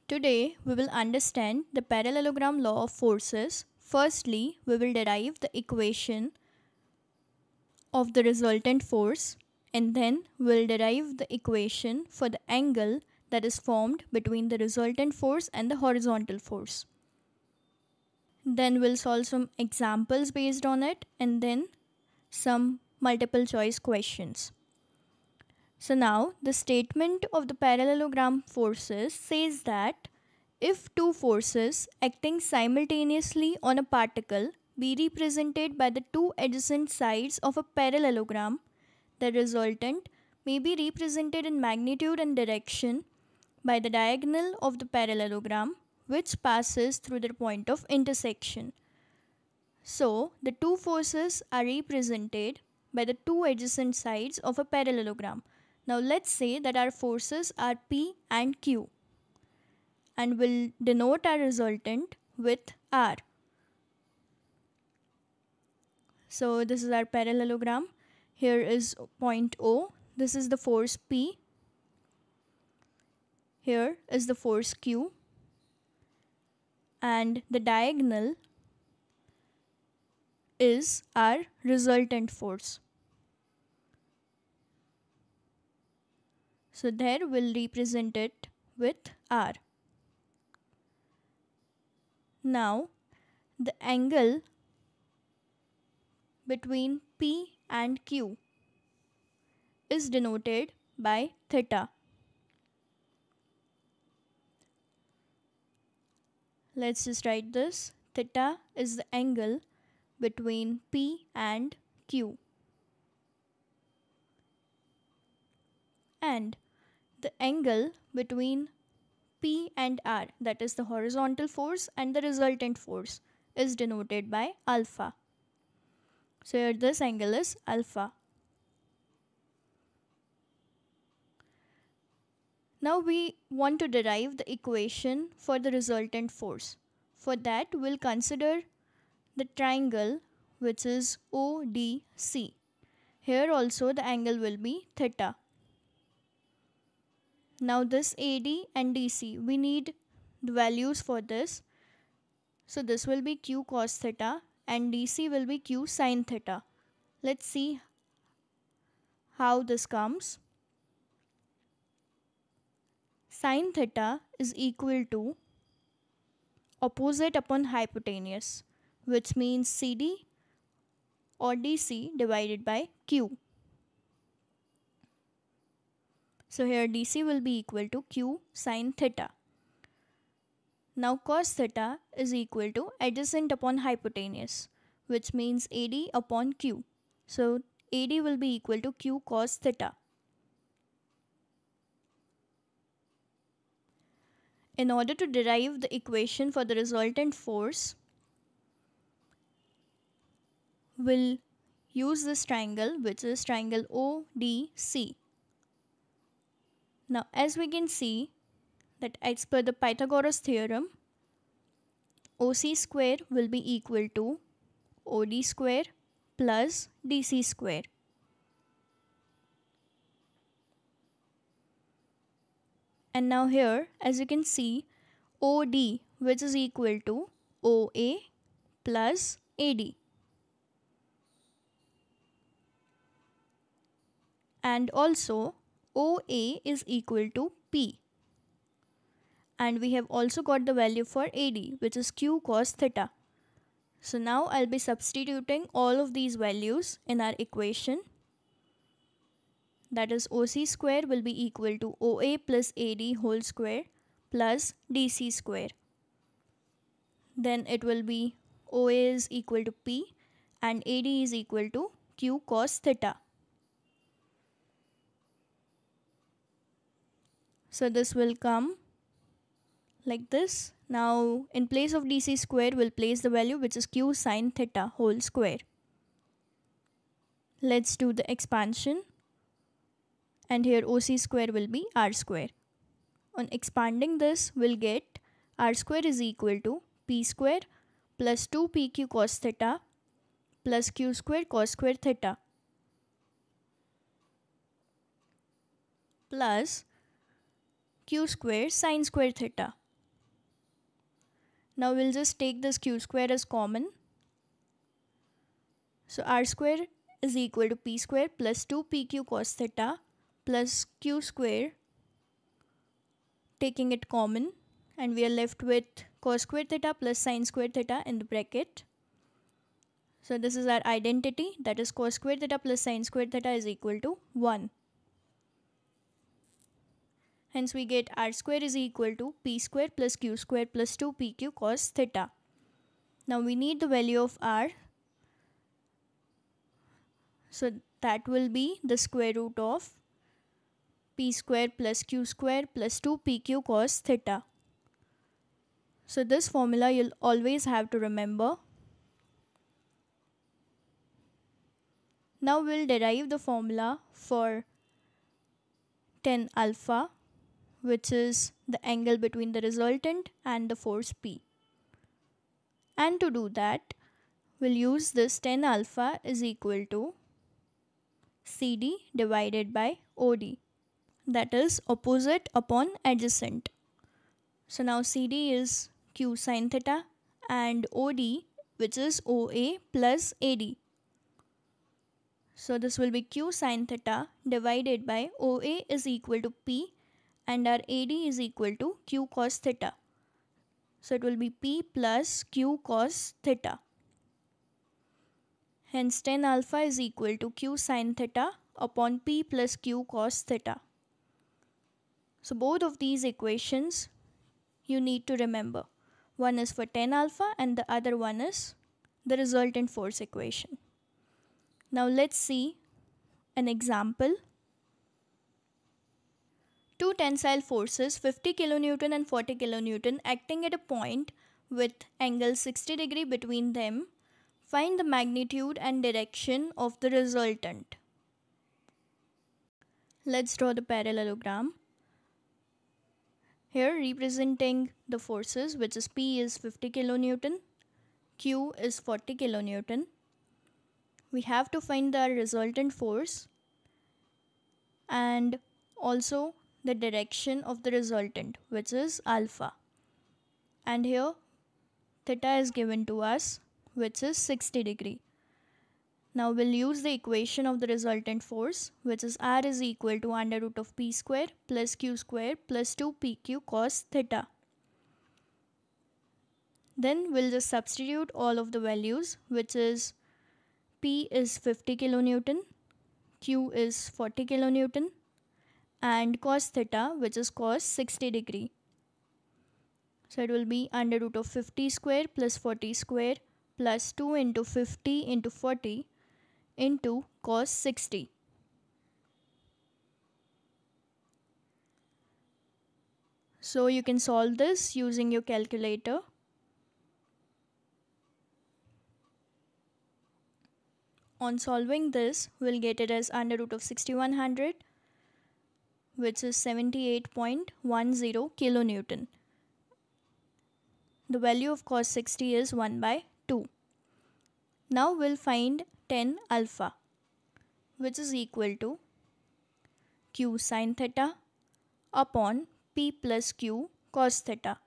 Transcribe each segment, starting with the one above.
Today, we will understand the parallelogram law of forces. Firstly, we will derive the equation of the resultant force, and then we will derive the equation for the angle that is formed between the resultant force and the horizontal force. Then we'll solve some examples based on it, and then some multiple choice questions. So now the statement of the parallelogram forces says that if two forces acting simultaneously on a particle be represented by the two adjacent sides of a parallelogram, the resultant may be represented in magnitude and direction by the diagonal of the parallelogram which passes through the point of intersection. So the two forces are represented by the two adjacent sides of a parallelogram. Now let's say that our forces are P and Q, and we'll denote our resultant with R. So this is our parallelogram. Here is point O. This is the force P. Here is the force Q. And the diagonal is our resultant force. So there we'll represent it with R. Now the angle between P and Q is denoted by theta. Let's just write this. Theta is the angle between P and Q. And the angle between P and R, that is the horizontal force and the resultant force, is denoted by alpha. So here this angle is alpha. Now we want to derive the equation for the resultant force. For that, we'll consider the triangle which is ODC. Here also the angle will be theta. Now this AD and DC, we need the values for this. So this will be Q cos theta and DC will be Q sin theta. Let's see how this comes. Sin theta is equal to opposite upon hypotenuse, which means CD or DC divided by Q. So here DC will be equal to Q sin theta. Now cos theta is equal to adjacent upon hypotenuse, which means AD upon Q. So AD will be equal to Q cos theta. In order to derive the equation for the resultant force, we'll use this triangle, which is triangle ODC. Now as we can see that as per the Pythagoras theorem, OC square will be equal to OD square plus DC square. And now here, as you can see, OD, which is equal to OA plus AD. And also OA is equal to P. And we have also got the value for AD, which is Q cos theta. So now I'll be substituting all of these values in our equation. That is OC square will be equal to OA plus AD whole square plus DC square. Then it will be OA is equal to P and AD is equal to Q cos theta. So this will come like this. Now in place of DC square, we'll place the value which is Q sin theta whole square. Let's do the expansion. And here OC square will be R square. On expanding this, we'll get R square is equal to P square plus 2PQ cos theta plus Q square cos square theta plus Q square sin square theta. Now we'll just take this q square as common. So r square is equal to p square plus 2pq cos theta plus q square, taking it common, and we are left with cos square theta plus sin square theta in the bracket. So this is our identity, that is cos square theta plus sin square theta is equal to 1. Hence we get r square is equal to p square plus q square plus 2pq cos theta. Now we need the value of r. So that will be the square root of p square plus q square plus 2pq cos theta. So this formula you'll always have to remember. Now we'll derive the formula for tan alpha, which is the angle between the resultant and the force P. And to do that, we'll use this tan alpha is equal to CD divided by OD, that is opposite upon adjacent. So now CD is Q sin theta and OD, which is OA plus AD. So this will be Q sin theta divided by OA is equal to P and our AD is equal to Q cos theta. So it will be P plus Q cos theta. Hence tan alpha is equal to Q sin theta upon P plus Q cos theta. So both of these equations you need to remember. One is for tan alpha and the other one is the resultant force equation. Now let's see an example. Two tensile forces 50 kN and 40 kN acting at a point with angle 60 degree between them. Find the magnitude and direction of the resultant. Let's draw the parallelogram. Here representing the forces, which is P is 50 kN, Q is 40 kN. We have to find the resultant force and also the direction of the resultant, which is alpha. And here theta is given to us, which is 60 degree. Now we'll use the equation of the resultant force, which is R is equal to under root of P square plus Q square plus 2pq cos theta. Then we'll just substitute all of the values, which is P is 50 kN, Q is 40 kN and cos theta, which is cos 60 degree. So it will be under root of 50 square plus 40 square plus 2 into 50 into 40 into cos 60. So you can solve this using your calculator. On solving this, we'll get it as under root of 6100, which is 78.10 kilonewton. The value of cos 60 is 1 by 2. Now we'll find tan alpha, which is equal to Q sin theta upon P plus Q cos theta.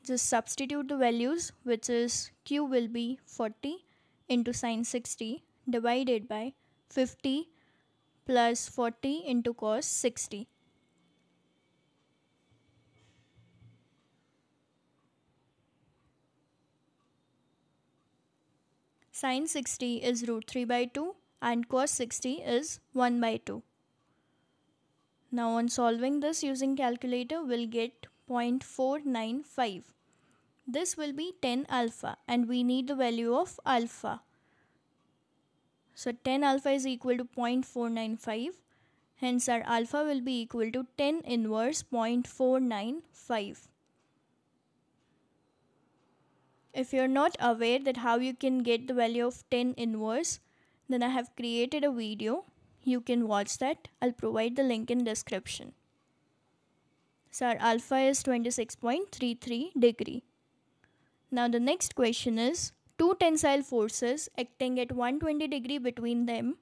Just substitute the values, which is Q will be 40 into sin 60 divided by 50 plus 40 into cos 60. Sin 60 is root 3 by 2 and cos 60 is 1 by 2. Now on solving this using calculator, we'll get 0.495. This will be tan alpha and we need the value of alpha. So tan alpha is equal to 0.495. Hence our alpha will be equal to tan inverse 0.495. If you're not aware that how you can get the value of tan inverse, then I have created a video. You can watch that. I'll provide the link in description. So our alpha is 26.33 degree. Now the next question is, two tensile forces acting at 120 degree between them.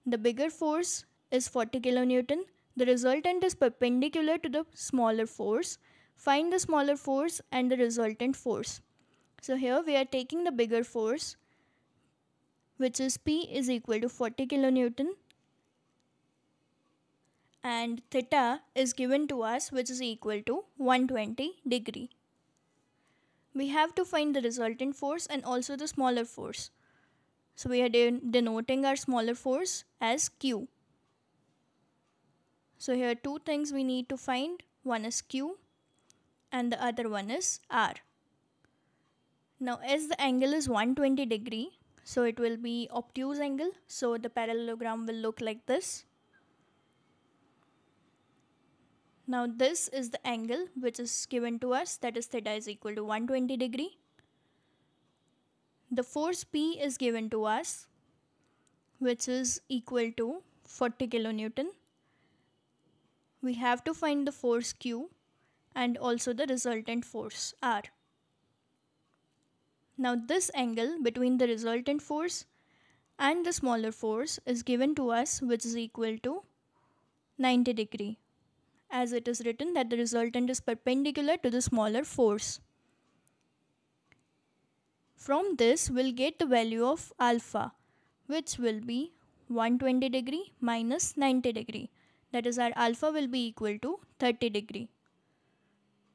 The bigger force is 40 kilonewton, The resultant is perpendicular to the smaller force. Find the smaller force and the resultant force. So here we are taking the bigger force, which is P is equal to 40 kilonewton, and theta is given to us, which is equal to 120 degree. We have to find the resultant force and also the smaller force. So we are denoting our smaller force as Q. So here two things we need to find. One is Q and the other one is R. Now as the angle is 120 degree, so it will be obtuse angle. So the parallelogram will look like this. Now this is the angle which is given to us, that is theta is equal to 120 degree. The force P is given to us, which is equal to 40 kilonewton. We have to find the force Q and also the resultant force R. Now this angle between the resultant force and the smaller force is given to us, which is equal to 90 degree, as it is written that the resultant is perpendicular to the smaller force. From this we'll get the value of alpha, which will be 120 degree minus 90 degree. That is, our alpha will be equal to 30 degree.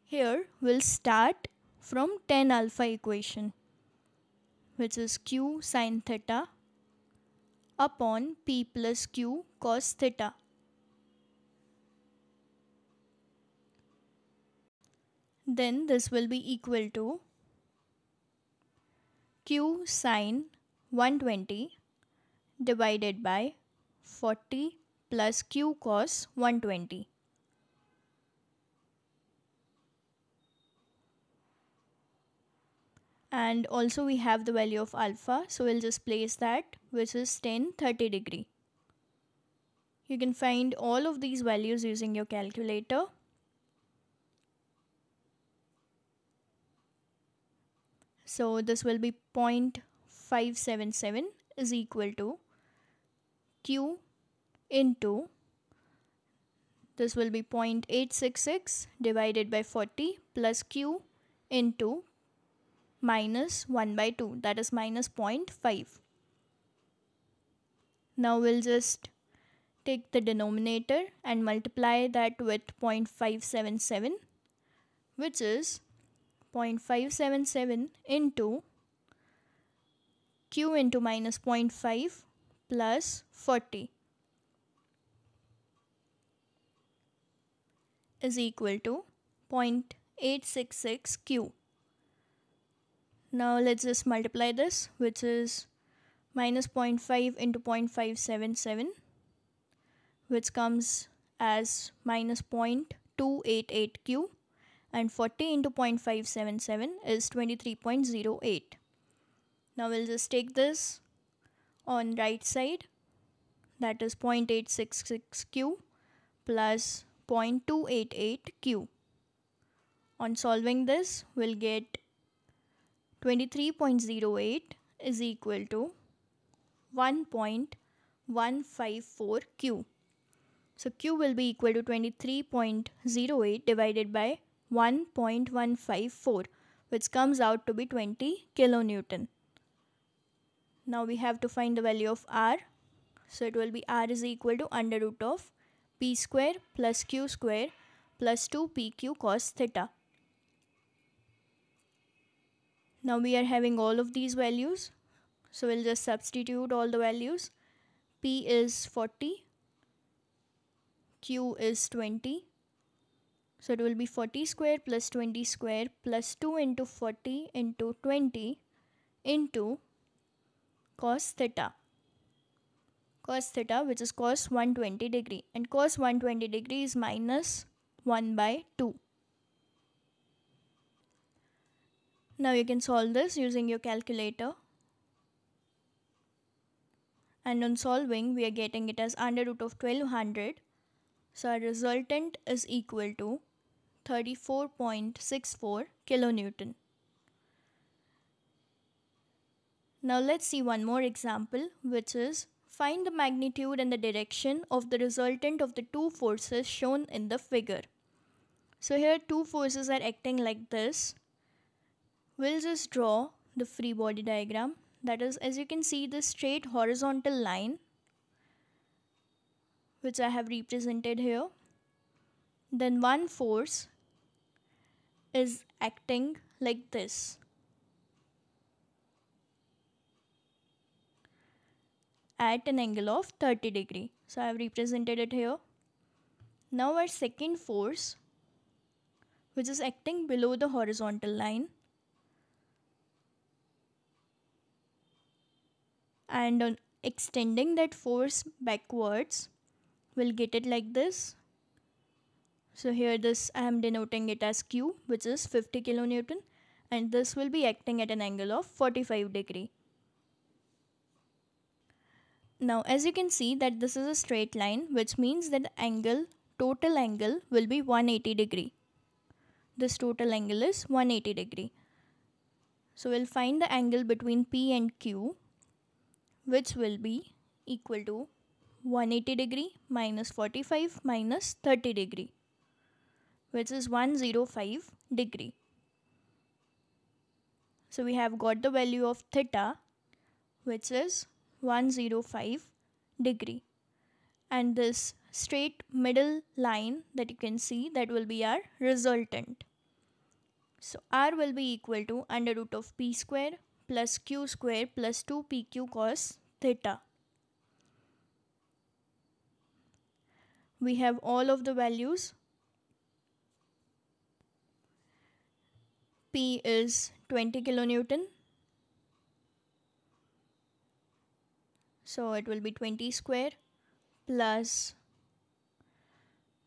Here we'll start from tan alpha equation, which is Q sin theta upon P plus Q cos theta. Then this will be equal to Q sin 120 divided by 40 plus Q cos 120. And also we have the value of alpha, so we'll just place that, which is tan 30 degree. You can find all of these values using your calculator. So this will be 0.577 is equal to Q into, this will be 0.866 divided by 40 plus Q into minus 1 by 2, that is minus 0.5. Now we'll just take the denominator and multiply that with 0.577, which is 0.577 into Q into minus 0.5 plus 40 is equal to 0.866 Q. Now let's just multiply this, which is minus 0.5 into 0.577, which comes as minus 0.288 Q, and 40 into 0.577 is 23.08. Now we'll just take this on right side, that is 0.866 Q plus 0.288 Q. On solving this, we'll get 23.08 is equal to 1.154 Q. So Q will be equal to 23.08 divided by 1.154, which comes out to be 20 kilonewton. Now we have to find the value of R. So it will be R is equal to under root of P square plus Q square plus 2PQ cos theta. Now we are having all of these values, so we'll just substitute all the values. P is 40, Q is 20, so it will be 40 square plus 20 square plus 2 into 40 into 20 into cos theta. Cos theta, which is cos 120 degree, and cos 120 degree is minus 1 by 2. Now you can solve this using your calculator, and on solving we are getting it as under root of 1200. So our resultant is equal to 34.64 kilonewton. Now let's see one more example, which is Find the magnitude and the direction of the resultant of the two forces shown in the figure. So here two forces are acting like this. We'll just draw the free body diagram. That is, as you can see, the straight horizontal line which I have represented here. Then one force is acting like this. At an angle of 30 degree. So I have represented it here. Now our second force, which is acting below the horizontal line, and on extending that force backwards, we'll get it like this. So here this I am denoting it as Q, which is 50 kilonewton, and this will be acting at an angle of 45 degree. Now as you can see that this is a straight line, which means that the total angle will be 180 degree. This total angle is 180 degree. So we'll find the angle between P and Q, which will be equal to 180 degree minus 45 minus 30 degree, which is 105 degree. So we have got the value of theta, which is 105 degree, and this straight middle line that you can see, that will be our resultant. So R will be equal to under root of P square plus Q square plus 2PQ cos theta. We have all of the values. P is 20 kilonewton. So it will be 20 square plus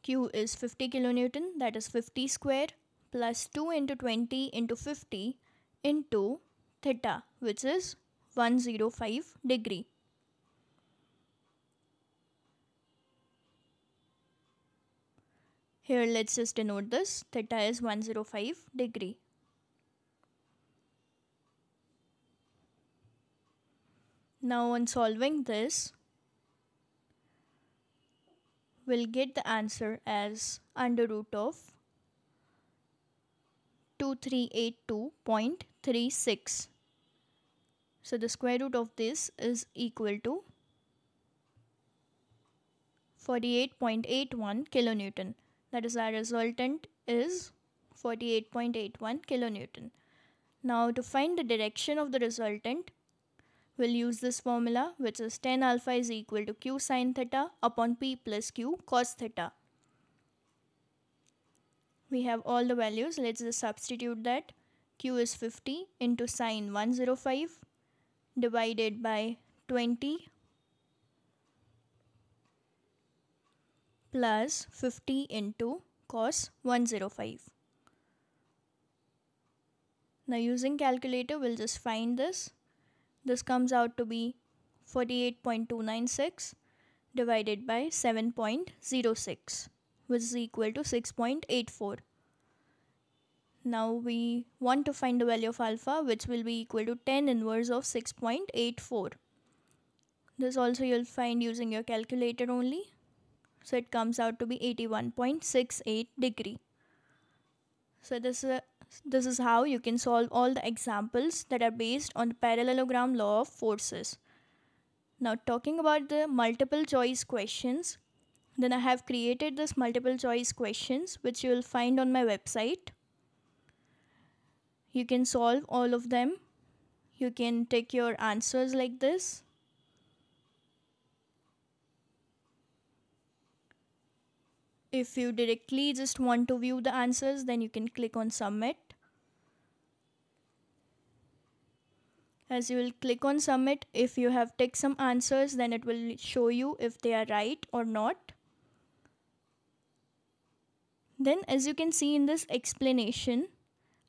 Q is 50 kilonewton, that is 50 square plus 2 into 20 into 50 into theta, which is 105 degree. Here let's just denote this. Theta is 105 degree. Now on solving this, we'll get the answer as under root of 2382.36. So the square root of this is equal to 48.81 kilonewton. That is, our resultant is 48.81 kilonewton. Now to find the direction of the resultant, we'll use this formula, which is tan alpha is equal to Q sin theta upon P plus Q cos theta. We have all the values. Let's just substitute that. Q is 50 into sin 105 divided by 20 plus 50 into cos 105. Now using calculator, we'll just find this. This comes out to be 48.296 divided by 7.06, which is equal to 6.84. Now we want to find the value of alpha, which will be equal to tan inverse of 6.84. This also you'll find using your calculator only. So it comes out to be 81.68 degree. So this is how you can solve all the examples that are based on the parallelogram law of forces. Now talking about the multiple choice questions, then I have created this multiple choice questions which you will find on my website. You can solve all of them. You can take your answers like this. If you directly just want to view the answers, then you can click on submit. As you will click on submit, if you have ticked some answers, then it will show you if they are right or not. Then as you can see in this explanation,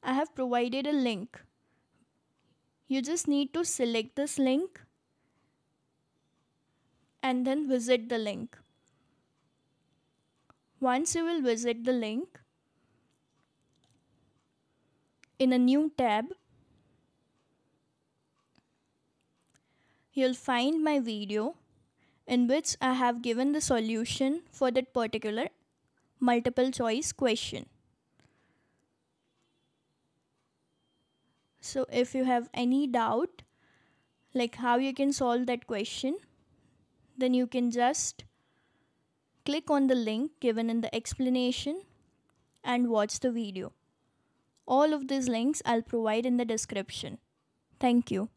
I have provided a link. You just need to select this link and then visit the link. Once you will visit the link, in a new tab, you'll find my video in which I have given the solution for that particular multiple choice question. So if you have any doubt like how you can solve that question, then you can just click on the link given in the explanation and watch the video. All of these links I'll provide in the description. Thank you.